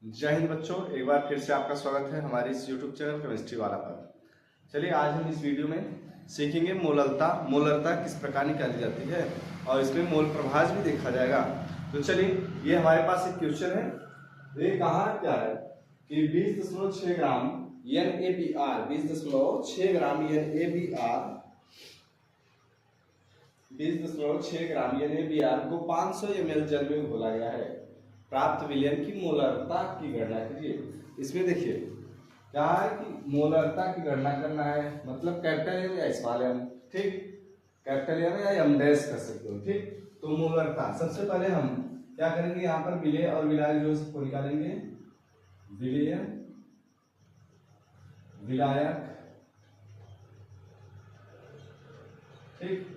जय हिंद बच्चों, एक बार फिर से आपका स्वागत है हमारे इस YouTube चैनल केमिस्ट्री वाला पर। चलिए आज हम इस वीडियो में सीखेंगे मोलरता किस प्रकार निकाली जाती है और इसमें मोल प्रभाज भी देखा जाएगा। तो चलिए, ये हमारे पास एक क्वेश्चन है। ये कहा क्या है कि 20.6 ग्राम NaBr 20.6 ग्राम NaBr को 500 ml जल में घोला गया है। प्राप्त विलयन की मोलरता की गणना कीजिए। इसमें देखिए क्या है कि मोलरता की गणना करना है, मतलब कैपिटल एम या स्मॉल एम। ठीक, कैपिटल एम या एम डैश कर सकते हो। ठीक, तो मोलरता सबसे पहले हम क्या करेंगे, यहाँ पर विलेय और विलायक जो सबको निकालेंगे। विलेय विलायक, ठीक,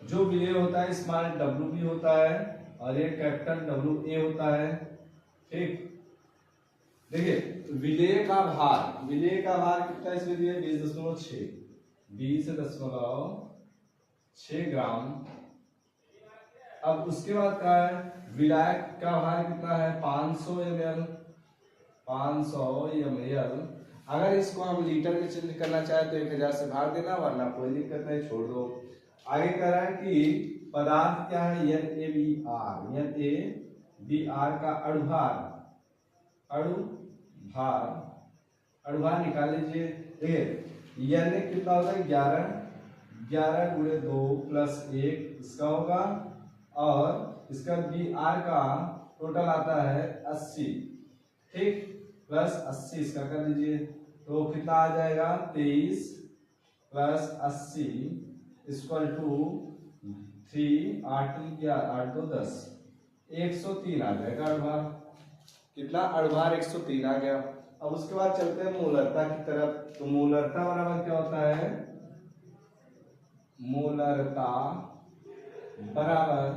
जो विलेय होता है स्मॉल W भी होता है और ये कैपिटल WA होता है। ठीक, देखिए विलेय का भार कितना इसमें दिया, 20.6 ग्राम। अब उसके बाद क्या है, विलायक का भार कितना है, 500 ml। अगर इसको हम लीटर में चेंज करना चाहे तो 1000 से भाग देना, वरना कोई दिक्कत नहीं, छोड़ दो। आगे कह रहा है कि पदार्थ क्या है, NaBr का अणुभार निकाल लीजिए। देखिए Na कितना होता है, 11 गुणे 2 प्लस 1 इसका होगा, और इसका Br का टोटल आता है 80। ठीक, प्लस 80 इसका कर दीजिए, तो कितना आ जाएगा, 23 प्लस 80 इक्वल टू 3, 8 2 10, 103 आ जाएगा अणुभार। कितना, अणुभार 103 आ गया। अब उसके बाद चलते हैं मोलरता की तरफ। तो मोलरता बराबर क्या होता है, मोलरता बराबर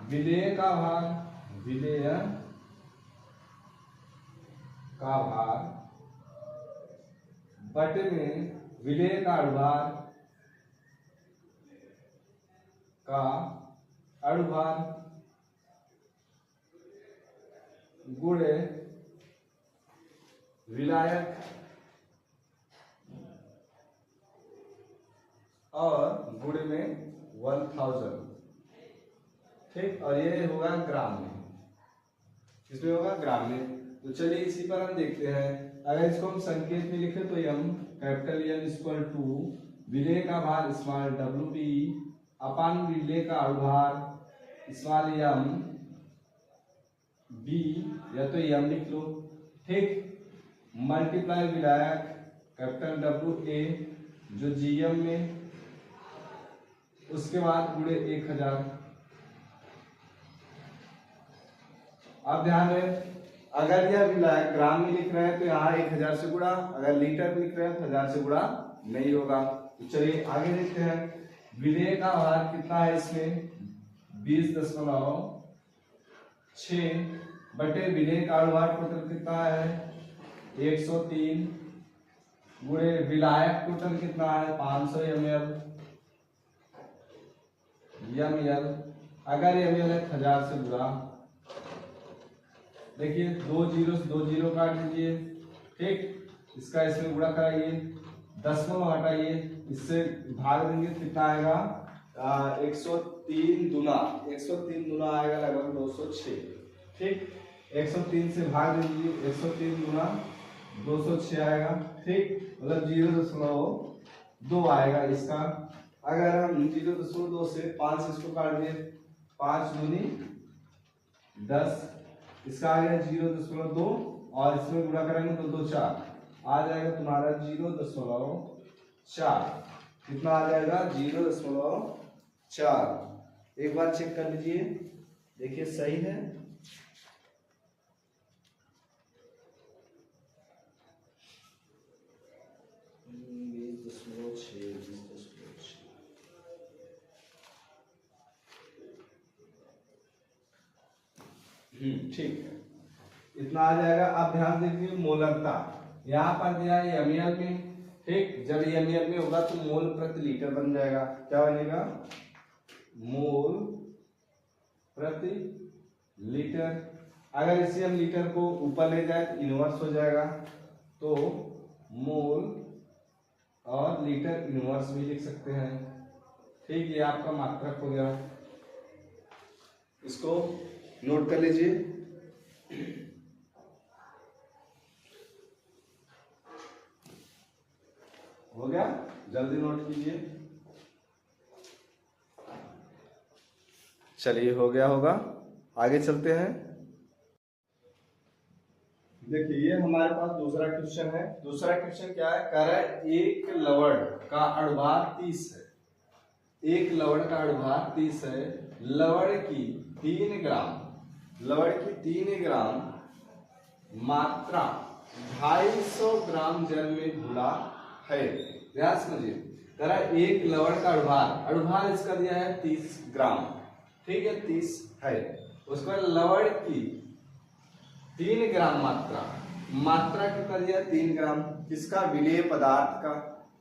विलेय का भार बटे में विलेय का अणुभार गुणे विलायक और गुणे में 1000। ठीक, और ये होगा ग्राम में, इसमें होगा ग्राम में। तो चलिए इसी पर हम देखते हैं। अगर इसको हम संकेत में लिखें तो M capital M equal to विलेय का भार स्मॉल WB अपान विलेय का अणुभार स्मॉल m B, या तो M लिख लो। ठीक, मल्टीप्लाई विलायक कैपिटल WA जो GM में, उसके बाद गुणे 1000। अब ध्यान है, अगर यह विलायक ग्राम में लिख रहे हैं तो यहाँ 1000 से गुणा, अगर लीटर में लिख रहे हैं तो 1000 से गुणा नहीं होगा। तो चलिए आगे देखते हैं। विलेय का भार कितना है इसमें, 20.6 बटे विलेय का अणुभार टोटल कितना है, 103 गुणे विलायक टोटल कितना है, 500 ml। अगर ml है 1000 से गुणा। देखिए 2 जीरो से 2 जीरो काट दीजिए। ठीक, इसका इसमें गुणा कराइए, दशमलव हटाइए, इससे भाग देंगे, कितना आएगा, 103 दुना आएगा लगभग 206। ठीक, 103 से भाग दीजिए, 103 गुना 206 आएगा। ठीक, मतलब 0.2 आएगा इसका। अगर हम 0.2 से 5 इसको काट दिए, 5 दूनी 10, इसका आ गया 0.2, और इसमें गुणा करेंगे तो 2 4 आ जाएगा तुम्हारा 0.4। कितना आ जाएगा, 0.4। एक बार चेक कर लीजिए, देखिए सही है। ठीक है, इतना आ जाएगा। अब ध्यान देखिए मोलरता यहाँ पर दिया है ml में। ठीक, जब ml में होगा तो मोल प्रति लीटर बन जाएगा। क्या बनेगा, मोल प्रति लीटर। अगर इसे हम लीटर को ऊपर ले जाए तो इनवर्स हो जाएगा, तो मोल और लीटर इनवर्स भी लिख सकते हैं। ठीक, ये आपका मात्रक हो गया, इसको नोट कर लीजिए। हो गया, जल्दी नोट कीजिए। चलिए, हो गया होगा, आगे चलते हैं। देखिए, ये हमारे पास दूसरा क्वेश्चन है। दूसरा क्वेश्चन क्या है, कह रहा है एक लवण का अणुभार 30 है। एक लवण का अणुभार 30 है। लवण की 3 ग्राम, लवण की 3 ग्राम मात्रा 250 ग्राम जल में घुला है। ध्यान समझिए, कह रहा है एक लवण का अणुभार, अणुभार इसका दिया है 30 ग्राम, ठीक है, 30 है। उसके बाद लवण की 3 ग्राम मात्रा, मात्रा कितना दिया है 3 ग्राम, किसका, विलेय पदार्थ का।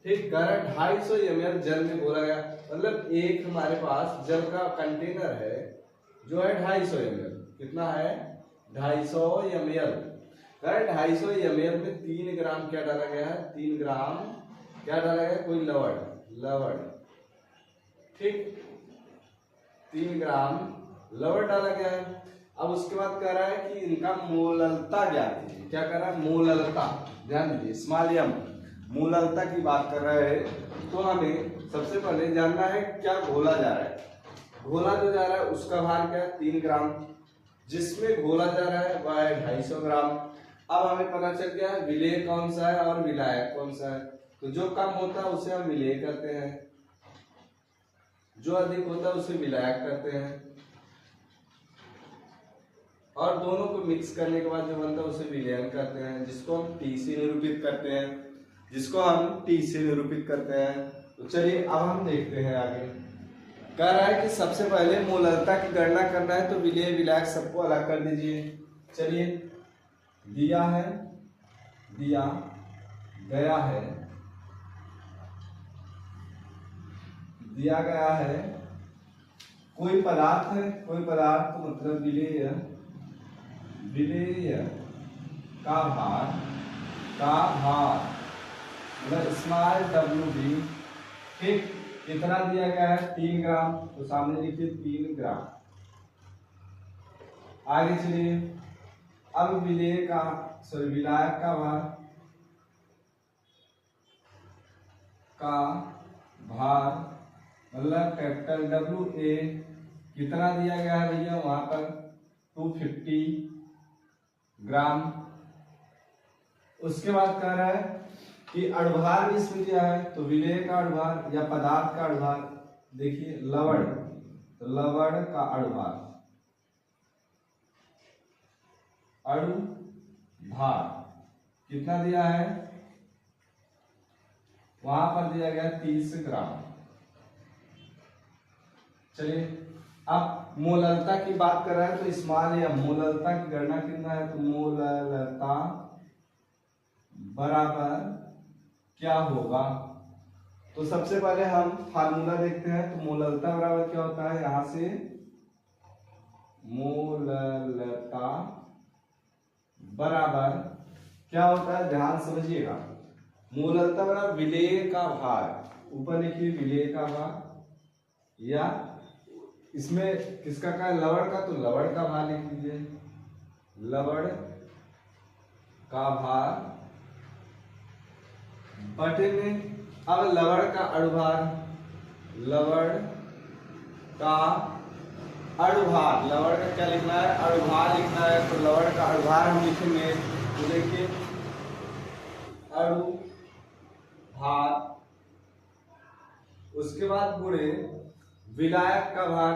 ठीक, कह रहा है 250 ml जल में घोला गया, मतलब एक हमारे पास जल का कंटेनर है जो है 250 ml। कितना है, 250 ml। कह रहा है 250 ml में 3 ग्राम क्या डाला गया है, 3 ग्राम क्या डाला गया, कोई लवण, लवण, ठीक, 3 ग्राम लवण डाला गया है। अब उसके बाद कह रहा है कि इनका मोललता ज्ञात कीजिए। क्या कर रहा है, मोललता, ध्यान दीजिए, स्मॉल एम, मोललता की बात कर रहे हैं। तो हमें सबसे पहले जानना है क्या घोला जा रहा है। घोला जो जा रहा है उसका भार क्या है, 3 ग्राम, जिसमें घोला जा रहा है वह है 250 ग्राम। अब हमें पता चल गया विलेय कौन सा है और विलायक कौन सा है। तो जो कम होता है उसे हम विलेय करते हैं, जो अधिक होता है उसे विलायक करते हैं, और दोनों को मिक्स करने के बाद जो बनता है उसे विलयन करते हैं, जिसको हम टी से निरूपित करते हैं, जिसको हम टी से निरूपित करते हैं। तो चलिए अब हम देखते हैं आगे। कह रहा है कि सबसे पहले मोललता की गणना करना है, तो विलेय विलायक सबको अलग कर दीजिए। चलिए, दिया है, दिया गया है, दिया गया है कोई पदार्थ है, कोई पदार्थ मतलब विलेय, विलेय का भार, का भार मतलब स्मॉल WB, ठीक, कितना दिया गया है 3 ग्राम, तो सामने लिखिए 3 ग्राम। आगे चलिए, अब विलेय का विलायक का भार, का भार मतलब कैपिटल WA कितना दिया गया है भैया, वहां पर 250 ग्राम। उसके बाद कह रहा है कि अणुभार भी इसमें दिया है, तो विलेय का अणुभार या पदार्थ का अणुभार, देखिए लवण, तो लवण का अणुभार, अणुभार कितना दिया है, वहां पर दिया गया 30 ग्राम। चलिए, अब मोललता की बात कर रहे हैं, तो स्मॉल या मोललता की गणना कितना है, तो मोललता बराबर क्या होगा। तो सबसे पहले हम फार्मूला देखते हैं। तो मोललता बराबर क्या होता है, यहां से मोललता बराबर क्या होता है, ध्यान समझिएगा। मोललता बराबर विलेय का भार, ऊपर लिखिए विलेय का भार, या इसमें किसका का लवण का, तो लवण का भार लिख लीजिए, लवण का भार बटे में, अब लवण का अणुभार, लवण का अणुभार, लवण का क्या लिखना है, अणुभार लिखना है। तो लवण का अणुभार हम लिखेंगे, तो देखिए अणुभार, उसके बाद गुणे विलायक का भार,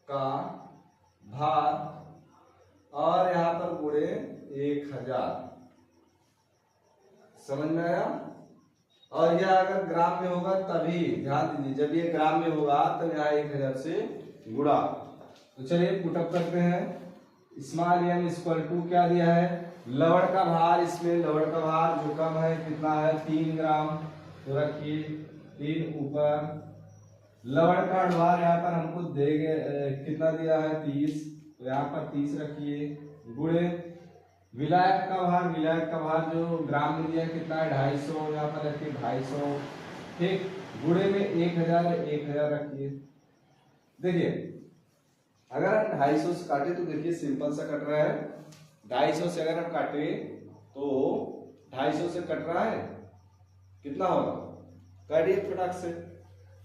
का भार, और यहां पर गुणे 1000। समझ में आया। और यह अगर ग्राम में होगा तभी, ध्यान दीजिए, जब ये ग्राम में होगा तब यहाँ 1000 से गुणा। तो चलिए पुटअप करते हैं। स्मॉल m इक्वल टू क्या दिया है, लवण का भार, इसमें लवण का भार जो कम है कितना है 3 ग्राम, तो रखिए 3 ऊपर लवण का अणुभार यहाँ पर हमको देंगे कितना दिया है 30, तो यहाँ पर 30 रखिए, गुणे विलायक का भार जो ग्राम में दिया कितना है 250, यहाँ पर रखिए 250, ठीक, गुणे में 1000 रखिए। देखिए अगर हम 250 से काटे तो देखिए सिंपल सा कट रहा है, 250 से अगर हम काटे तो 250 से कट रहा है कितना होगा, काटिए फटाक से,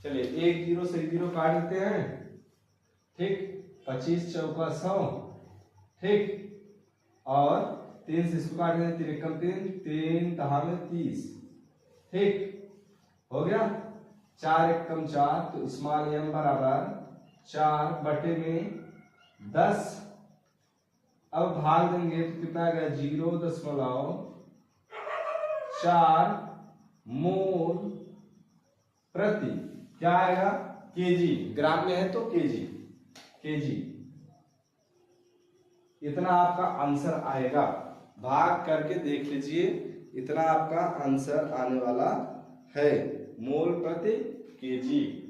चलिए 1 0 से 0 काट देते हैं, ठीक, 25 चौका 100, ठीक, और 3 से इसको काट देते 3 कम 3 तहा में 30, ठीक हो गया, 4 1 कम 4, तो स्मॉल m बराबर 4 बटे में 10, अब भाग देंगे तो कितना आ गया 0.4 मोल प्रति, क्या आएगा केजी, ग्राम में है तो केजी, इतना आपका आंसर आएगा, भाग करके देख लीजिए, इतना आपका आंसर आने वाला है, मोल प्रति केजी।